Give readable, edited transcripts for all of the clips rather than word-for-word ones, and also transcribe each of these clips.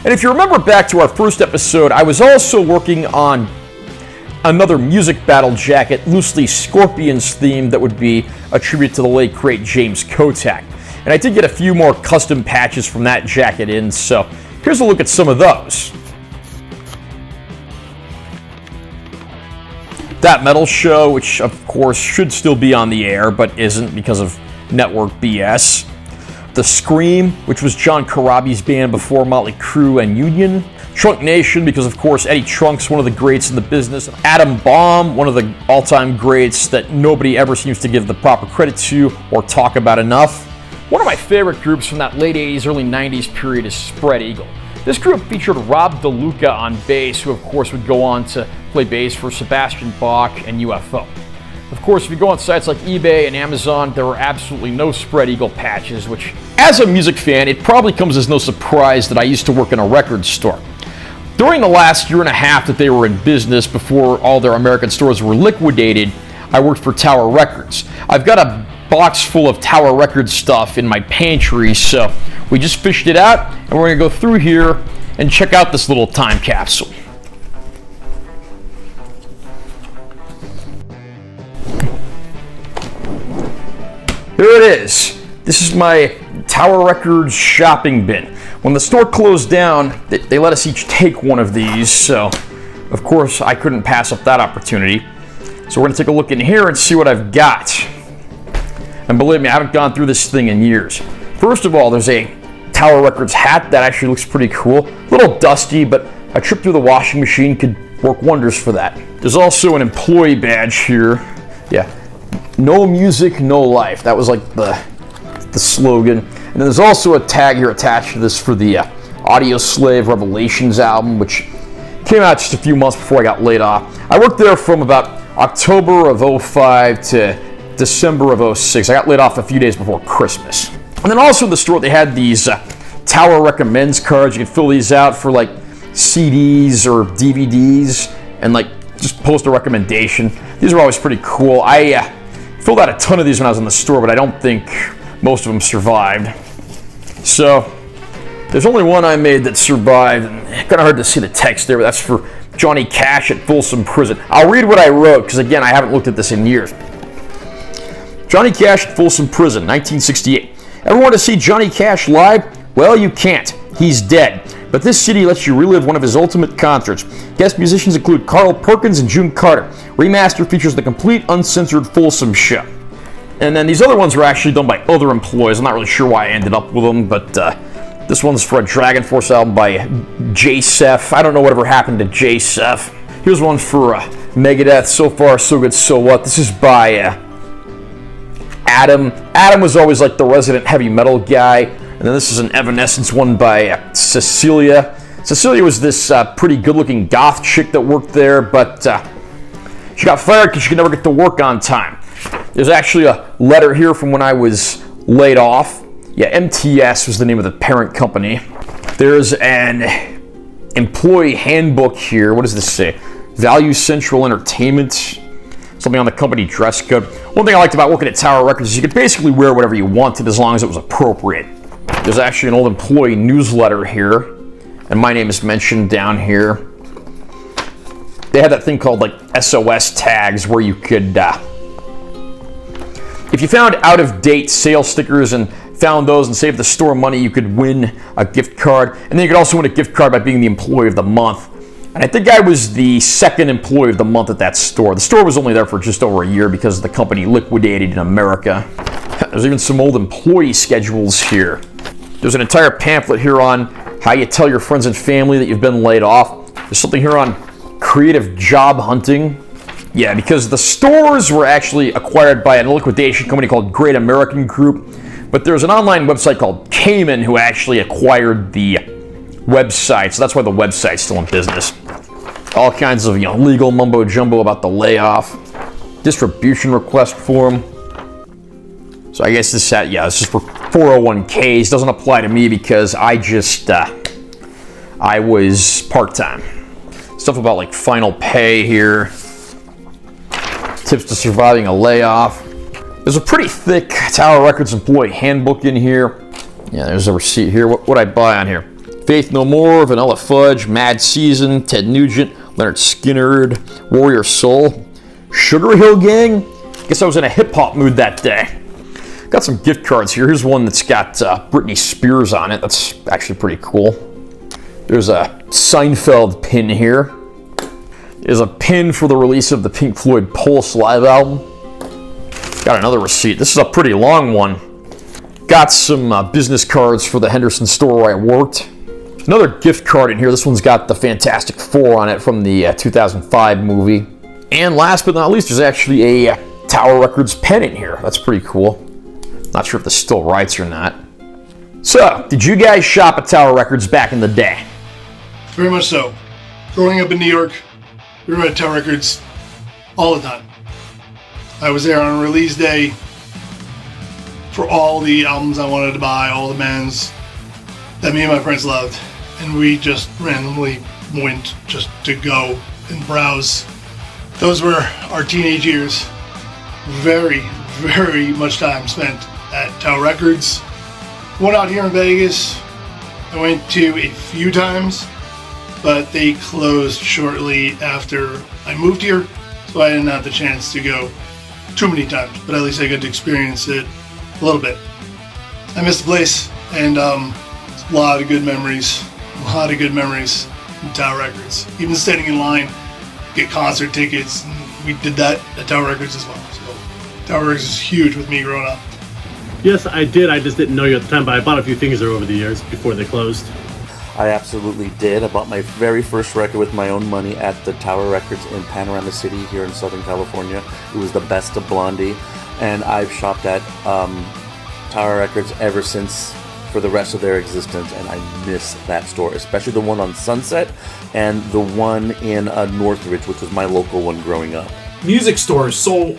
And if you remember back to our first episode, I was also working on another music battle jacket, loosely Scorpions themed, that would be a tribute to the late great James Kotak. And I did get a few more custom patches from that jacket in, so here's a look at some of those. That Metal Show, which of course should still be on the air, but isn't because of network BS. The Scream, which was John Corabi's band before Motley Crue and Union. Trunk Nation, because of course Eddie Trunk's one of the greats in the business. Atom Bomb, one of the all-time greats that nobody ever seems to give the proper credit to or talk about enough. One of my favorite groups from that late 80s, early 90s period is Spread Eagle. This group featured Rob DeLuca on bass, who of course would go on to play bass for Sebastian Bach and UFO. Of course, if you go on sites like eBay and Amazon, there are absolutely no Spread Eagle patches, which, as a music fan, it probably comes as no surprise that I used to work in a record store. During the last year and a half that they were in business, before all their American stores were liquidated, I worked for Tower Records. I've got a box full of Tower Records stuff in my pantry, so we just fished it out, and we're going to go through here and check out this little time capsule. Here it is. This is my Tower Records shopping bin. When the store closed down, they let us each take one of these, so of course I couldn't pass up that opportunity. So we're going to take a look in here and see what I've got. And believe me, I haven't gone through this thing in years. First of all, there's a Tower Records hat that actually looks pretty cool. A little dusty, but a trip through the washing machine could work wonders for that. There's also an employee badge here. Yeah. No music, no life. That was like the slogan. And then there's also a tag here attached to this for the Audio Slave Revelations album, which came out just a few months before I got laid off. I worked there from about October of 05 to December of 06. I got laid off a few days before Christmas. And then also in the store, they had these Tower Recommends cards. You could fill these out for like CDs or DVDs and like just post a recommendation. These are always pretty cool. I filled out a ton of these when I was in the store, but I don't think most of them survived. So there's only one I made that survived, and kind of hard to see the text there, but that's for Johnny Cash at Folsom Prison. I'll read what I wrote, because again, I haven't looked at this in years. Johnny Cash at Folsom Prison, 1968. Ever want to see Johnny Cash live? Well, you can't. He's dead. But this city lets you relive one of his ultimate concerts. Guest musicians include Carl Perkins and June Carter. Remaster features the complete uncensored Folsom show. And then these other ones were actually done by other employees. I'm not really sure why I ended up with them, but this one's for a Dragon Force album by J-Sef. I don't know whatever happened to J-Sef. Here's one for Megadeth, So Far, So Good, So What. This is by Adam. Adam was always like the resident heavy metal guy. And then this is an Evanescence one by Cecilia. Cecilia was this pretty good-looking goth chick that worked there, but she got fired because she could never get to work on time. There's actually a letter here from when I was laid off. Yeah, MTS was the name of the parent company. There's an employee handbook here. What does this say? Value Central Entertainment. Something on the company dress code. One thing I liked about working at Tower Records is you could basically wear whatever you wanted as long as it was appropriate. There's actually an old employee newsletter here, and my name is mentioned down here. They had that thing called like SOS tags where you could, if you found out-of-date sales stickers and found those and saved the store money, you could win a gift card. And then you could also win a gift card by being the employee of the month. And I think I was the second employee of the month at that store. The store was only there for just over a year because the company liquidated in America. There's even some old employee schedules here. There's an entire pamphlet here on how you tell your friends and family that you've been laid off. There's something here on creative job hunting. Yeah, because the stores were actually acquired by a liquidation company called Great American Group. But there's an online website called Cayman who actually acquired the website. So that's why the website's still in business. All kinds of legal mumbo jumbo about the layoff. Distribution request form. So I guess this is for 401ks. Doesn't apply to me because I was part-time. Stuff about like final pay here. Tips to surviving a layoff. There's a pretty thick Tower Records employee handbook in here. Yeah, there's a receipt here. What would I buy on here? Faith No More, Vanilla Fudge, Mad Season, Ted Nugent, Leonard Skinner, Warrior Soul, Sugar Hill Gang. Guess I was in a hip-hop mood that day. Got some gift cards here. Here's one that's got Britney Spears on it. That's actually pretty cool. There's a Seinfeld pin here. There's a pin for the release of the Pink Floyd Pulse live album. Got another receipt. This is a pretty long one. Got some business cards for the Henderson store where I worked. Another gift card in here. This one's got the Fantastic Four on it from the 2005 movie. And last but not least, there's actually a Tower Records pen in here. That's pretty cool. Not sure if this still writes or not. So, did you guys shop at Tower Records back in the day? Very much so. Growing up in New York, we were at Tower Records all the time. I was there on release day for all the albums I wanted to buy, all the bands that me and my friends loved. And we just randomly went just to go and browse. Those were our teenage years. Very, very much time spent at Tower Records. One out here in Vegas, I went to a few times, but they closed shortly after I moved here, so I didn't have the chance to go too many times, but at least I got to experience it a little bit. I missed the place, and a lot of good memories in Tower Records. Even standing in line, get concert tickets, and we did that at Tower Records as well. So Tower Records is huge with me growing up. Yes, I did. I just didn't know you at the time, but I bought a few things there over the years before they closed. I absolutely did. I bought my very first record with my own money at the Tower Records in Panorama City here in Southern California. It was the best of Blondie, and I've shopped at Tower Records ever since for the rest of their existence, and I miss that store, especially the one on Sunset and the one in Northridge, which was my local one growing up. Music stores. So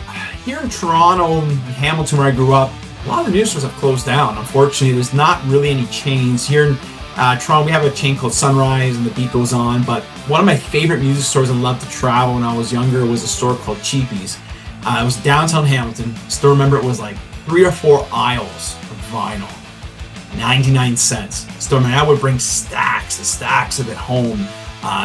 here in Toronto and Hamilton, where I grew up, a lot of the music stores have closed down. Unfortunately, there's not really any chains. Here in Toronto, we have a chain called Sunrise, and the beat goes on. But one of my favorite music stores I loved to travel when I was younger was a store called Cheapies. It was downtown Hamilton. Still remember it was like 3 or 4 aisles of vinyl, 99 cents. Still remember I would bring stacks and stacks of it home.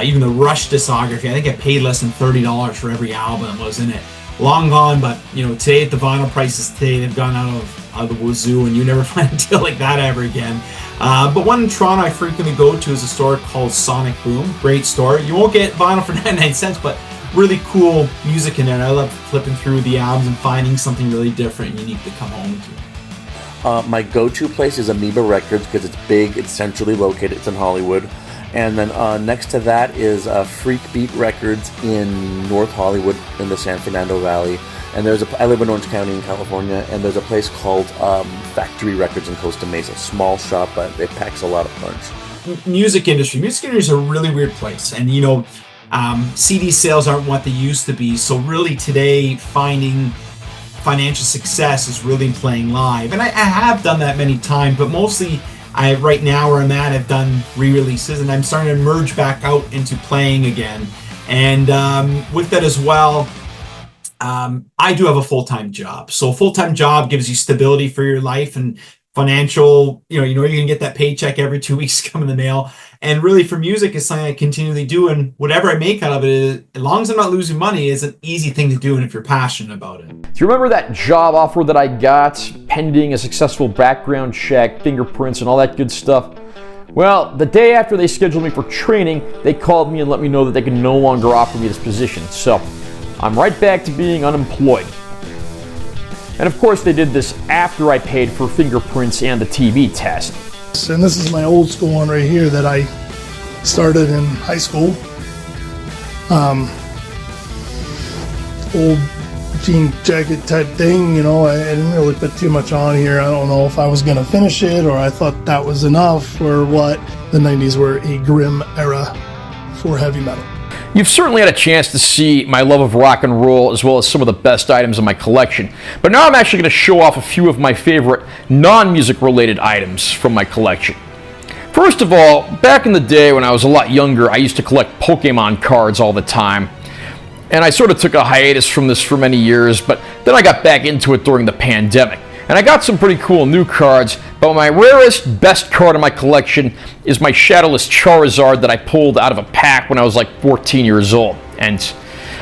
Even the Rush discography, I think I paid less than $30 for every album that was in it. Long gone, but today the vinyl prices today, they've gone out of the wazoo, and you never find a deal like that ever again. But one in Toronto I frequently go to is a store called Sonic Boom. Great store. You won't get vinyl for 99 cents, but really cool music in there. And I love flipping through the albums and finding something really different and unique to come home to. My go-to place is Amoeba Records because it's big, it's centrally located, it's in Hollywood. And then next to that is Freak Beat Records in North Hollywood in the San Fernando Valley. And I live in Orange County in California, and there's a place called Factory Records in Costa Mesa. Small shop, but it packs a lot of punch. Music industry is a really weird place. And CD sales aren't what they used to be. So really today, finding financial success is really playing live. And I have done that many times, but mostly right now where I'm at, I've done re-releases, and I'm starting to merge back out into playing again. And with that as well, I do have a full-time job. So a full-time job gives you stability for your life and financial, you're going to get that paycheck every 2 weeks come in the mail. And really for music, it's something I continually do. And whatever I make out of it, as long as I'm not losing money, is an easy thing to do. And if you're passionate about it. Do you remember that job offer that I got pending a successful background check, fingerprints, and all that good stuff? Well, the day after they scheduled me for training, they called me and let me know that they could no longer offer me this position. So I'm right back to being unemployed. And of course, they did this after I paid for fingerprints and the TB test. And this is my old school one right here that I started in high school. Old jean jacket type thing, I didn't really put too much on here. I don't know if I was gonna finish it or I thought that was enough or what. The 90s were a grim era for heavy metal. You've certainly had a chance to see my love of rock and roll as well as some of the best items in my collection. But now I'm actually going to show off a few of my favorite non-music related items from my collection. First of all, back in the day when I was a lot younger, I used to collect Pokemon cards all the time. And I sort of took a hiatus from this for many years, but then I got back into it during the pandemic. And I got some pretty cool new cards, but my rarest, best card in my collection is my Shadowless Charizard that I pulled out of a pack when I was like 14 years old. And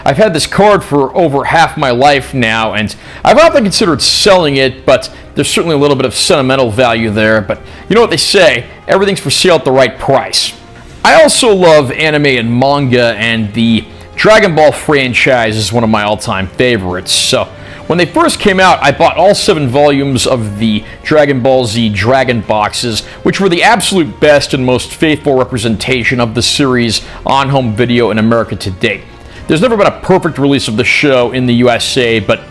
I've had this card for over half my life now, and I've often considered selling it, but there's certainly a little bit of sentimental value there. But you know what they say, everything's for sale at the right price. I also love anime and manga, and the Dragon Ball franchise is one of my all-time favorites. So when they first came out, I bought all 7 volumes of the Dragon Ball Z Dragon boxes, which were the absolute best and most faithful representation of the series on home video in America to date. There's never been a perfect release of the show in the USA, but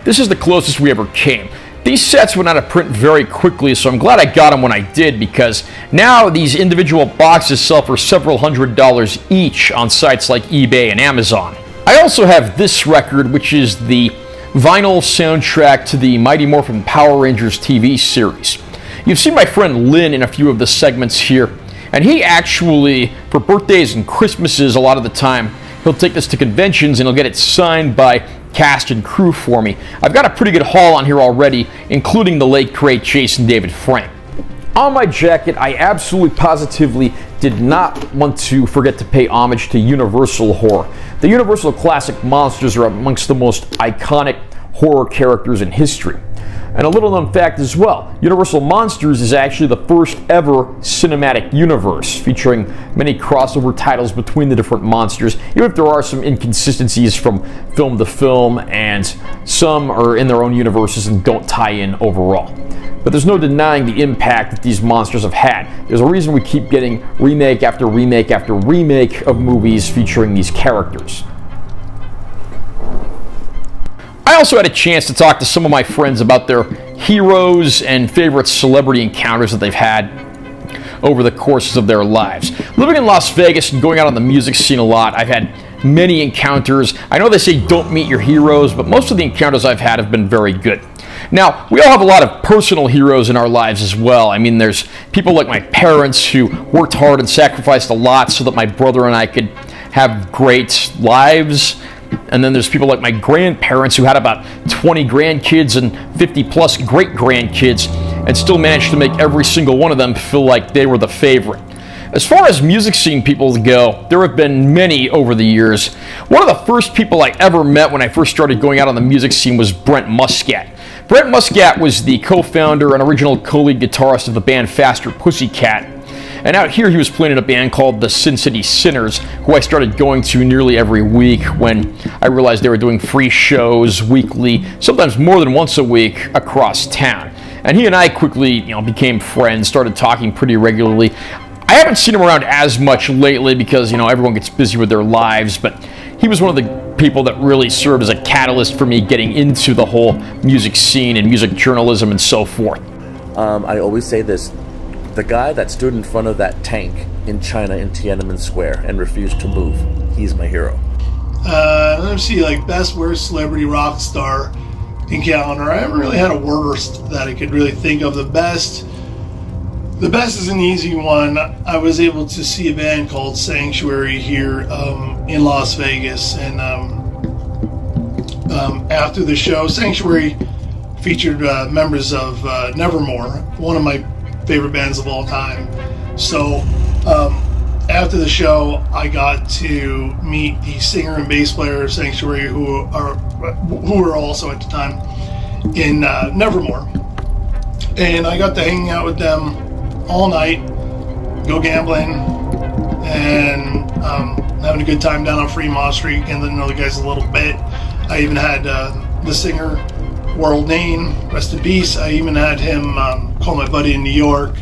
this is the closest we ever came. These sets went out of print very quickly, so I'm glad I got them when I did, because now these individual boxes sell for several $100s each on sites like eBay and Amazon. I also have this record, which is the vinyl soundtrack to the Mighty Morphin Power Rangers TV series. You've seen my friend Lynn in a few of the segments here, and he actually, for birthdays and Christmases a lot of the time, he'll take this to conventions and he'll get it signed by cast and crew for me. I've got a pretty good haul on here already, including the late great Jason David Frank. On my jacket, I absolutely positively did not want to forget to pay homage to Universal Horror. The Universal classic monsters are amongst the most iconic horror characters in history. And a little known fact as well, Universal Monsters is actually the first ever cinematic universe, featuring many crossover titles between the different monsters, even if there are some inconsistencies from film to film, and some are in their own universes and don't tie in overall. But there's no denying the impact that these monsters have had. There's a reason we keep getting remake after remake after remake of movies featuring these characters. I also had a chance to talk to some of my friends about their heroes and favorite celebrity encounters that they've had over the courses of their lives. Living in Las Vegas and going out on the music scene a lot, I've had many encounters. I know they say don't meet your heroes, but most of the encounters I've had have been very good. Now, we all have a lot of personal heroes in our lives as well. I mean, there's people like my parents who worked hard and sacrificed a lot so that my brother and I could have great lives. And then there's people like my grandparents who had about 20 grandkids and 50 plus great grandkids and still managed to make every single one of them feel like they were the favorite. As far as music scene people go, there have been many over the years. One of the first people I ever met when I first started going out on the music scene was Brent Muscat. Brent Muscat was the co-founder and original co-lead guitarist of the band Faster Pussycat. And out here he was playing in a band called the Sin City Sinners, who I started going to nearly every week when I realized they were doing free shows weekly, sometimes more than once a week, across town. And he and I quickly, became friends, started talking pretty regularly. I haven't seen him around as much lately because, everyone gets busy with their lives, but he was one of the people that really served as a catalyst for me getting into the whole music scene and music journalism and so forth. I always say this. The guy that stood in front of that tank in China in Tiananmen Square and refused to move, he's my hero. Let me see, best worst celebrity rock star encounter. I haven't really had a worst that I could really think of. The best is an easy one. I was able to see a band called Sanctuary here in Las Vegas, and after the show, Sanctuary featured members of Nevermore, one of my favorite bands of all time. So after the show, I got to meet the singer and bass player of Sanctuary, who were also at the time in Nevermore, and I got to hang out with them all night, go gambling, and having a good time down on Fremont Street, getting to know the guys a little bit. I even had the singer World Name, rest in peace. I even had him call my buddy in New York,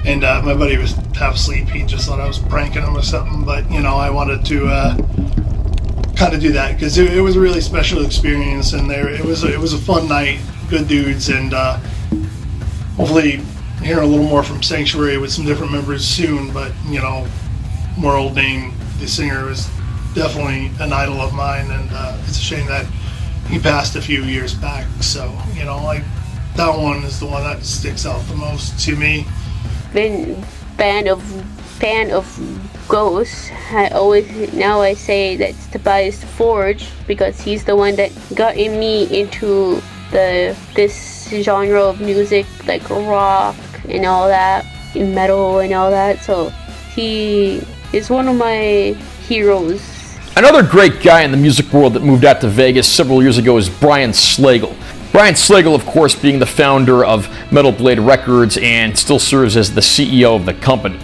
and my buddy was half asleep. He just thought I was pranking him or something, but I wanted to kind of do that because it was a really special experience, and it was a fun night, good dudes, and hopefully hear a little more from Sanctuary with some different members soon. But World Name, the singer, was definitely an idol of mine, and it's a shame that he passed a few years back. So that one is the one that sticks out the most to me. Been fan of Ghost. I say that's Tobias Forge, because he's the one that got me into this genre of music, like rock and all that, metal and all that. So he is one of my heroes. Another great guy in the music world that moved out to Vegas several years ago is Brian Slagle. Brian Slagle, of course, being the founder of Metal Blade Records and still serves as the CEO of the company.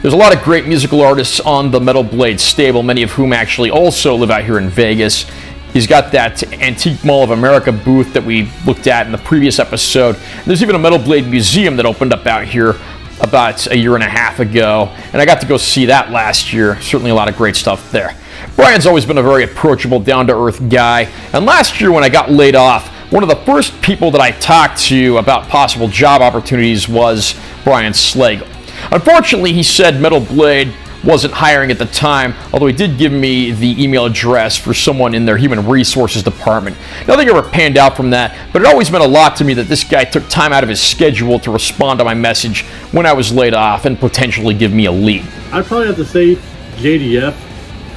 There's a lot of great musical artists on the Metal Blade stable, many of whom actually also live out here in Vegas. He's got that Antique Mall of America booth that we looked at in the previous episode. There's even a Metal Blade museum that opened up out here about a year and a half ago, and I got to go see that last year. Certainly a lot of great stuff there. Brian's always been a very approachable, down-to-earth guy, and last year when I got laid off, one of the first people that I talked to about possible job opportunities was Brian Slagle. Unfortunately, he said Metal Blade wasn't hiring at the time, although he did give me the email address for someone in their human resources department. Nothing ever panned out from that, but it always meant a lot to me that this guy took time out of his schedule to respond to my message when I was laid off and potentially give me a lead. I'd probably have to say JDF,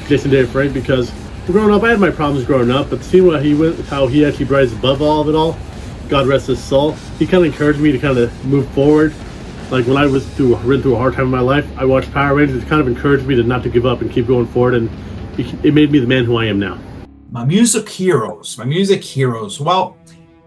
Jason David Frank, because growing up, I had my problems growing up, but seeing how he actually rises above all of it all, God rest his soul, he kind of encouraged me to kind of move forward. Like when I was ran through a hard time in my life, I watched Power Rangers. It kind of encouraged me to not to give up and keep going forward, and it made me the man who I am now. My music heroes. Well,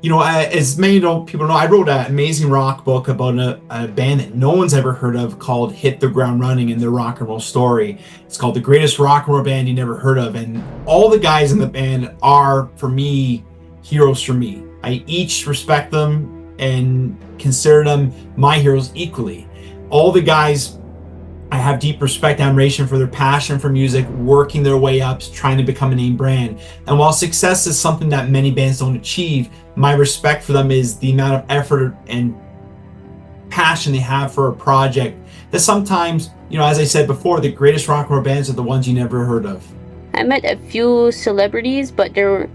you know, as many people know, I wrote an amazing rock book about a band that no one's ever heard of called Hit the Ground Running in their rock and roll story. It's called The Greatest Rock and Roll Band You Never Heard of. And all the guys in the band are, for me, heroes for me. I each respect them and consider them my heroes equally. All the guys, I have deep respect and admiration for their passion for music, working their way up, trying to become a name brand. And while success is something that many bands don't achieve, my respect for them is the amount of effort and passion they have for a project that sometimes, you know, as I said before, the greatest rock and roll bands are the ones you never heard of. I met a few celebrities, but they're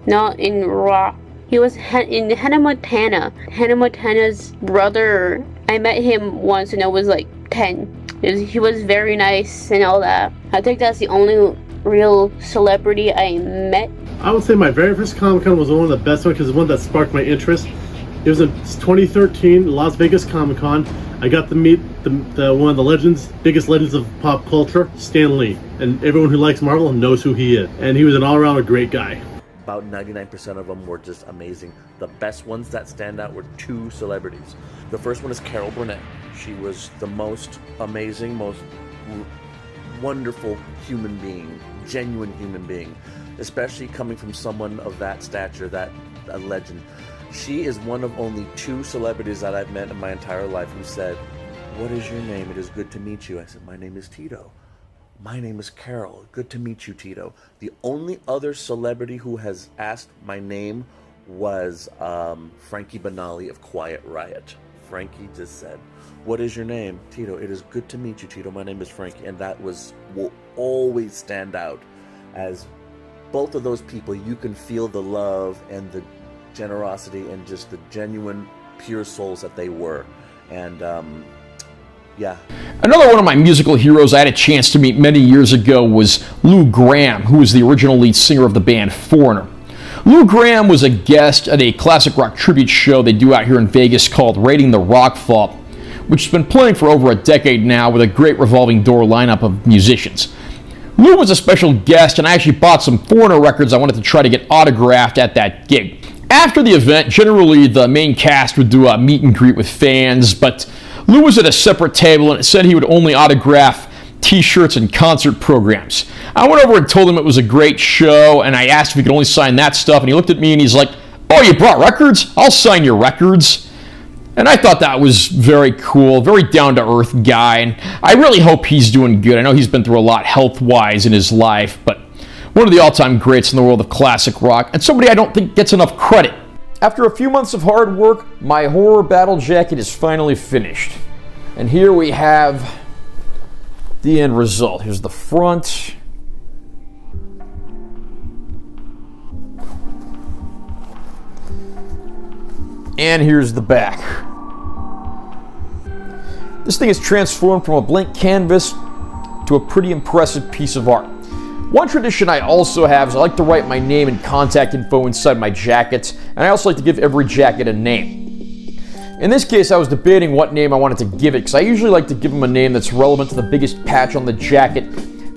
not in rock. He was in Hannah Montana. Hannah Montana's brother, I met him once when I was like 10. He was very nice and all that. I think that's the only real celebrity I met. I would say my very first Comic-Con was one of the best ones because it's one that sparked my interest. It was in 2013, Las Vegas Comic-Con. I got to meet the one of the biggest legends of pop culture, Stan Lee. And everyone who likes Marvel knows who he is. And he was an all-around great guy. About 99% of them were just amazing. The best ones that stand out were two celebrities. The first one is Carol Burnett. She was the most amazing, most wonderful human being, genuine human being, especially coming from someone of that stature, a legend. She is one of only two celebrities that I've met in my entire life who said, "What is your name? It is good to meet you." I said, "My name is Tito." "My name is Carol. Good to meet you, Tito." The only other celebrity who has asked my name was Frankie Banali of Quiet Riot. Frankie just said, "What is your name?" "Tito." "It is good to meet you, Tito. My name is Frankie." And that will always stand out as both of those people. You can feel the love and the generosity and just the genuine, pure souls that they were. And yeah. Another one of my musical heroes I had a chance to meet many years ago was Lou Gramm, who was the original lead singer of the band Foreigner. Lou Gramm was a guest at a classic rock tribute show they do out here in Vegas called Raiding the Rockfall, which has been playing for over a decade now with a great revolving door lineup of musicians. Lou was a special guest, and I actually bought some Foreigner records I wanted to try to get autographed at that gig. After the event, generally the main cast would do a meet and greet with fans, but Lou was at a separate table and it said he would only autograph t-shirts and concert programs. I went over and told him it was a great show, and I asked if he could only sign that stuff, and he looked at me and he's like, "Oh, you brought records? I'll sign your records." And I thought that was very cool, very down-to-earth guy, and I really hope he's doing good. I know he's been through a lot health-wise in his life, but one of the all-time greats in the world of classic rock, and somebody I don't think gets enough credit. After a few months of hard work, my horror battle jacket is finally finished. And here we have the end result. Here's the front. And here's the back. This thing is transformed from a blank canvas to a pretty impressive piece of art. One tradition I also have is I like to write my name and contact info inside my jackets, and I also like to give every jacket a name. In this case, I was debating what name I wanted to give it, because I usually like to give them a name that's relevant to the biggest patch on the jacket,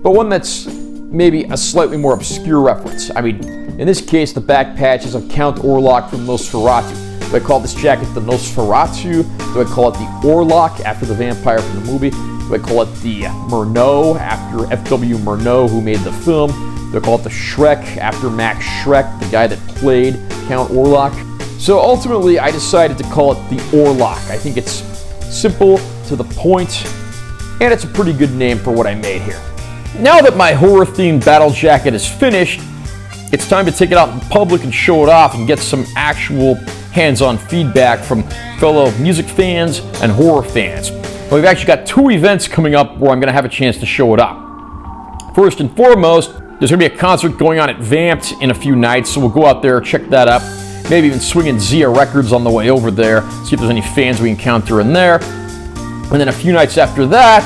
but one that's maybe a slightly more obscure reference. I mean, in this case, the back patch is of Count Orlok from Nosferatu. Do I call this jacket the Nosferatu? Do I call it the Orlok after the vampire from the movie? Do I call it the Murnau after F.W. Murnau, who made the film? Do I call it the Shrek after Max Schreck, the guy that played Count Orlok? So ultimately, I decided to call it the Orlok. I think it's simple, to the point, and it's a pretty good name for what I made here. Now that my horror-themed battle jacket is finished, it's time to take it out in public and show it off and get some actual hands-on feedback from fellow music fans and horror fans. We've actually got 2 events coming up where I'm going to have a chance to show it up. First and foremost, there's going to be a concert going on at Vamped in a few nights, so we'll go out there, check that up, maybe even swing in Zia Records on the way over there, see if there's any fans we encounter in there. And then a few nights after that,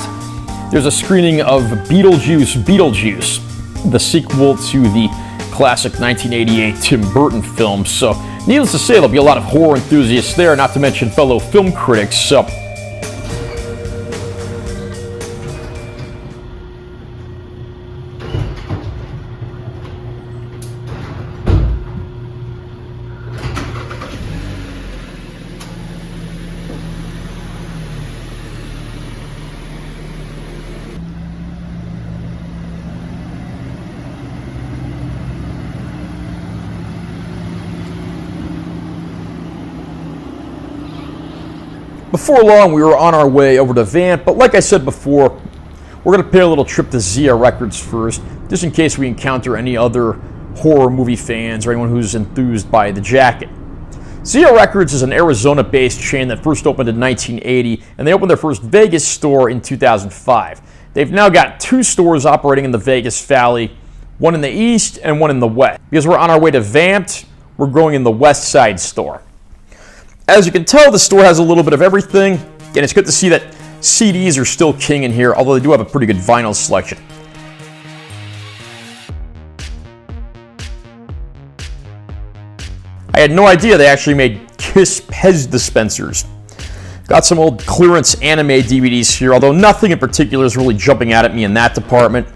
there's a screening of Beetlejuice, the sequel to the classic 1988 Tim Burton film. So, needless to say, there'll be a lot of horror enthusiasts there, not to mention fellow film critics. So, before long, we were on our way over to Vamp, but like I said before, we're going to pay a little trip to Zia Records first, just in case we encounter any other horror movie fans or anyone who's enthused by the jacket. Zia Records is an Arizona-based chain that first opened in 1980, and they opened their first Vegas store in 2005. They've now got 2 stores operating in the Vegas Valley, one in the east and one in the west. Because we're on our way to Vamped, we're going in the West Side store. As you can tell, the store has a little bit of everything, and it's good to see that CDs are still king in here, although they do have a pretty good vinyl selection. I had no idea they actually made Kiss Pez dispensers. Got some old clearance anime DVDs here, although nothing in particular is really jumping out at me in that department.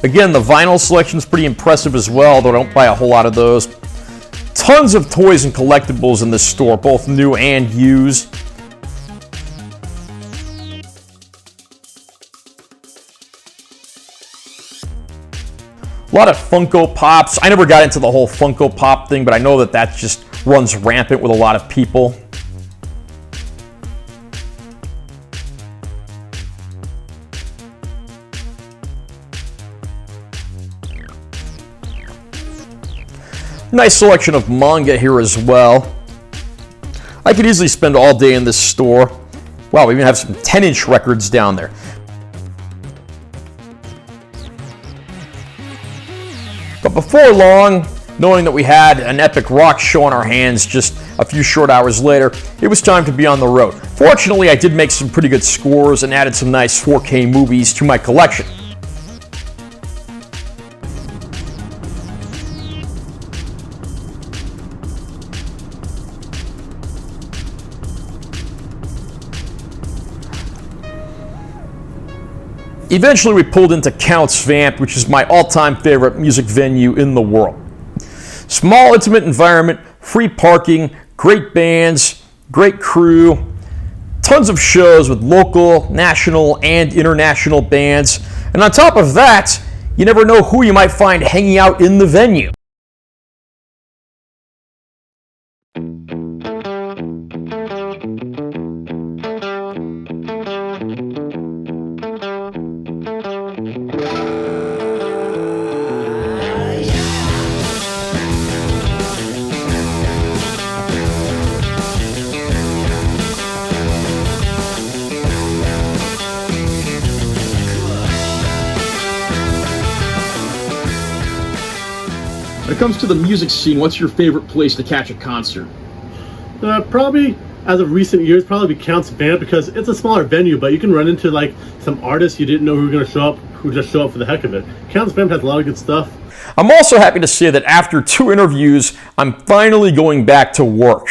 Again, the vinyl selection is pretty impressive as well, though I don't buy a whole lot of those. Tons of toys and collectibles in this store, both new and used. A lot of Funko Pops. I never got into the whole Funko Pop thing, but I know that just runs rampant with a lot of people. Nice selection of manga here as well. I could easily spend all day in this store. Wow, we even have some 10-inch records down there. But before long, knowing that we had an epic rock show on our hands just a few short hours later, it was time to be on the road. Fortunately, I did make some pretty good scores and added some nice 4K movies to my collection. Eventually, we pulled into Count's Vamp, which is my all-time favorite music venue in the world. Small, intimate environment, free parking, great bands, great crew, tons of shows with local, national, and international bands. And on top of that, you never know who you might find hanging out in the venue. When it comes to the music scene, what's your favorite place to catch a concert? Probably as of recent years, probably counts Vamp because it's a smaller venue, but you can run into like some artists you didn't know who were going to show up, who just show up for the heck of it. Counts Vamp has a lot of good stuff. I'm also happy to say that after 2 interviews, I'm finally going back to work.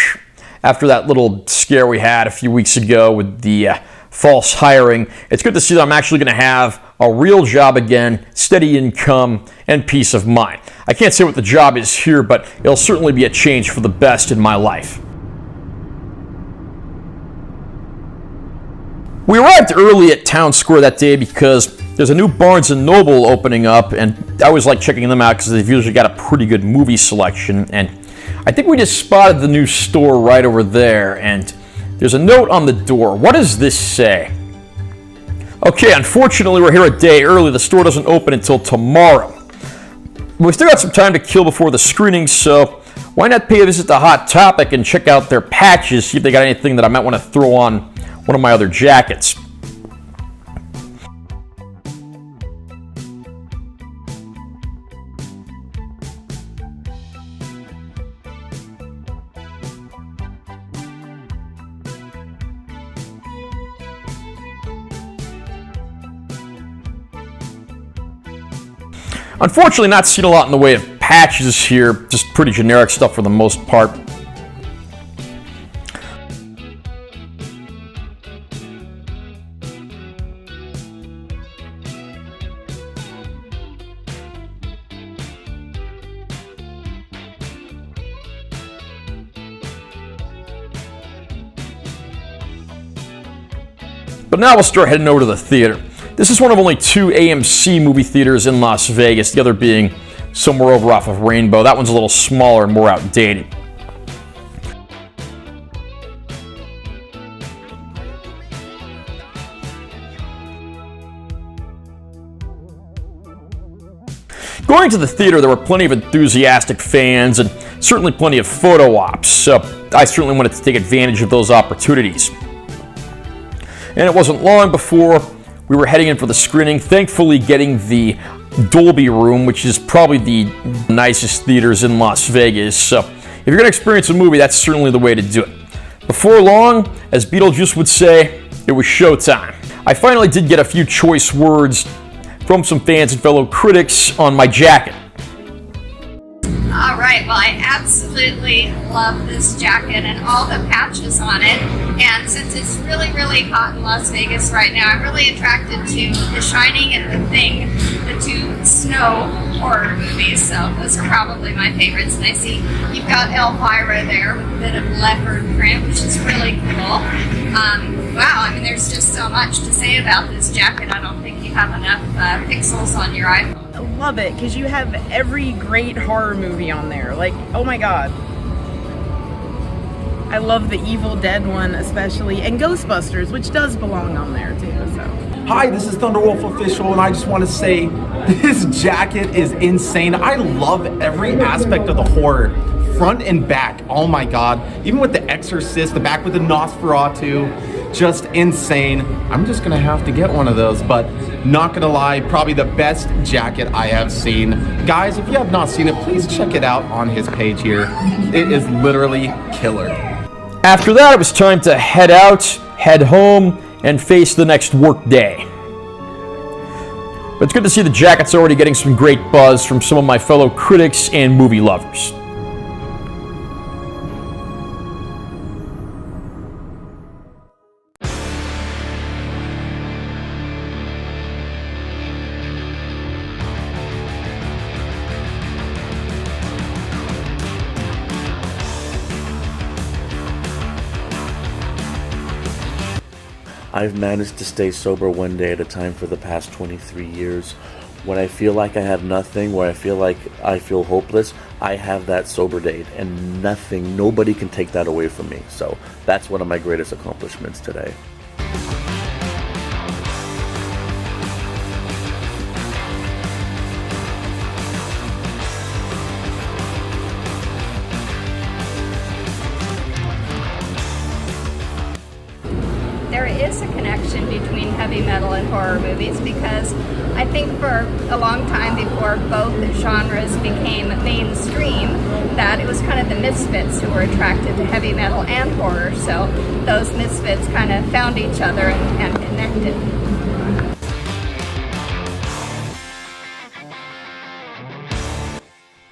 After that little scare we had a few weeks ago with the false hiring, it's good to see that I'm actually going to have a real job again, steady income, and peace of mind. I can't say what the job is here, but it'll certainly be a change for the best in my life. We arrived early at Town Square that day because there's a new Barnes & Noble opening up, and I always like checking them out because they've usually got a pretty good movie selection, and I think we just spotted the new store right over there, and there's a note on the door. What does this say? Okay, unfortunately we're here a day early. The store doesn't open until tomorrow. We've still got some time to kill before the screening, so why not pay a visit to Hot Topic and check out their patches, see if they got anything that I might want to throw on one of my other jackets. Unfortunately, not seen a lot in the way of patches here, just pretty generic stuff for the most part. But now we'll start heading over to the theater. This is one of only 2 AMC movie theaters in Las Vegas, the other being somewhere over off of Rainbow. That one's a little smaller and more outdated. Going to the theater, there were plenty of enthusiastic fans and certainly plenty of photo ops, so I certainly wanted to take advantage of those opportunities. And it wasn't long before we were heading in for the screening, thankfully getting the Dolby room, which is probably the nicest theaters in Las Vegas. So if you're going to experience a movie, that's certainly the way to do it. Before long, as Beetlejuice would say, it was showtime. I finally did get a few choice words from some fans and fellow critics on my jacket. All right, well, I absolutely love this jacket and all the patches on it. And since it's really, really hot in Las Vegas right now, I'm really attracted to The Shining and The Thing, the 2 snow horror movies. So those are probably my favorites. And I see you've got Elvira there with a bit of leopard print, which is really cool. Wow, I mean, there's just so much to say about this jacket. I don't think you have enough pixels on your iPhone. I love it because you have every great horror movie on there. Like, oh my god. I love the Evil Dead one especially, and Ghostbusters, which does belong on there too. So. Hi, this is Thunderwolf Official, and I just want to say this jacket is insane. I love every aspect of the horror, front and back. Oh my god. Even with The Exorcist, the back with the Nosferatu, just insane. I'm just gonna have to get one of those, but not gonna lie, probably the best jacket I have seen. Guys, if you have not seen it, please check it out on his page here. It is literally killer. After that, it was time to head out, head home, and face the next work day. But it's good to see the jacket's already getting some great buzz from some of my fellow critics and movie lovers. I've managed to stay sober one day at a time for the past 23 years. When I feel like I have nothing, where I feel like I feel hopeless, I have that sober date, and nobody can take that away from me. So that's one of my greatest accomplishments today. There is a connection connection between heavy metal and horror movies, because I think for a long time before both genres became mainstream, that it was kind of the misfits who were attracted to heavy metal and horror. So those misfits kind of found each other and connected.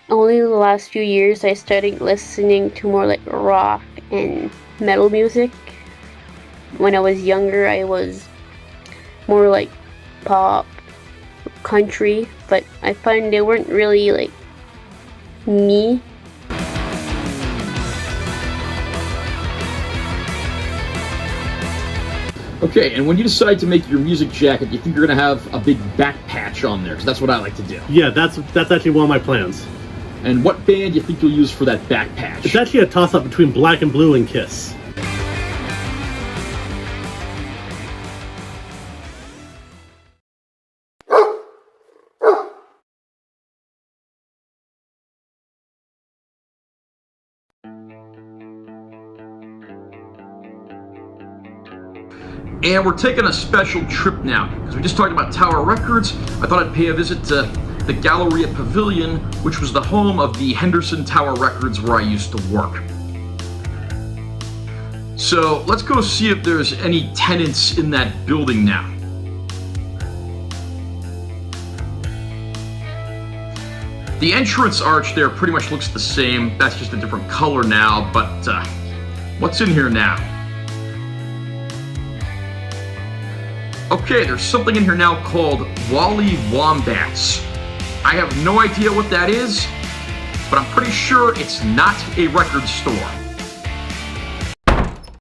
Only the last few years I started listening to more like rock and metal music. When I was younger, I was more like pop, country, but I find they weren't really like me. Okay, and when you decide to make your music jacket, you think you're gonna have a big back patch on there, because that's what I like to do. Yeah, that's actually one of my plans. And what band do you think you'll use for that back patch? It's actually a toss-up between Black and Blue and Kiss. And we're taking a special trip now, because we just talked about Tower Records. I thought I'd pay a visit to the Galleria Pavilion, which was the home of the Henderson Tower Records where I used to work. So let's go see if there's any tenants in that building now. The entrance arch there pretty much looks the same. That's just a different color now, but what's in here now? Okay, there's something in here now called Wally Wombats. I have no idea what that is, but I'm pretty sure it's not a record store.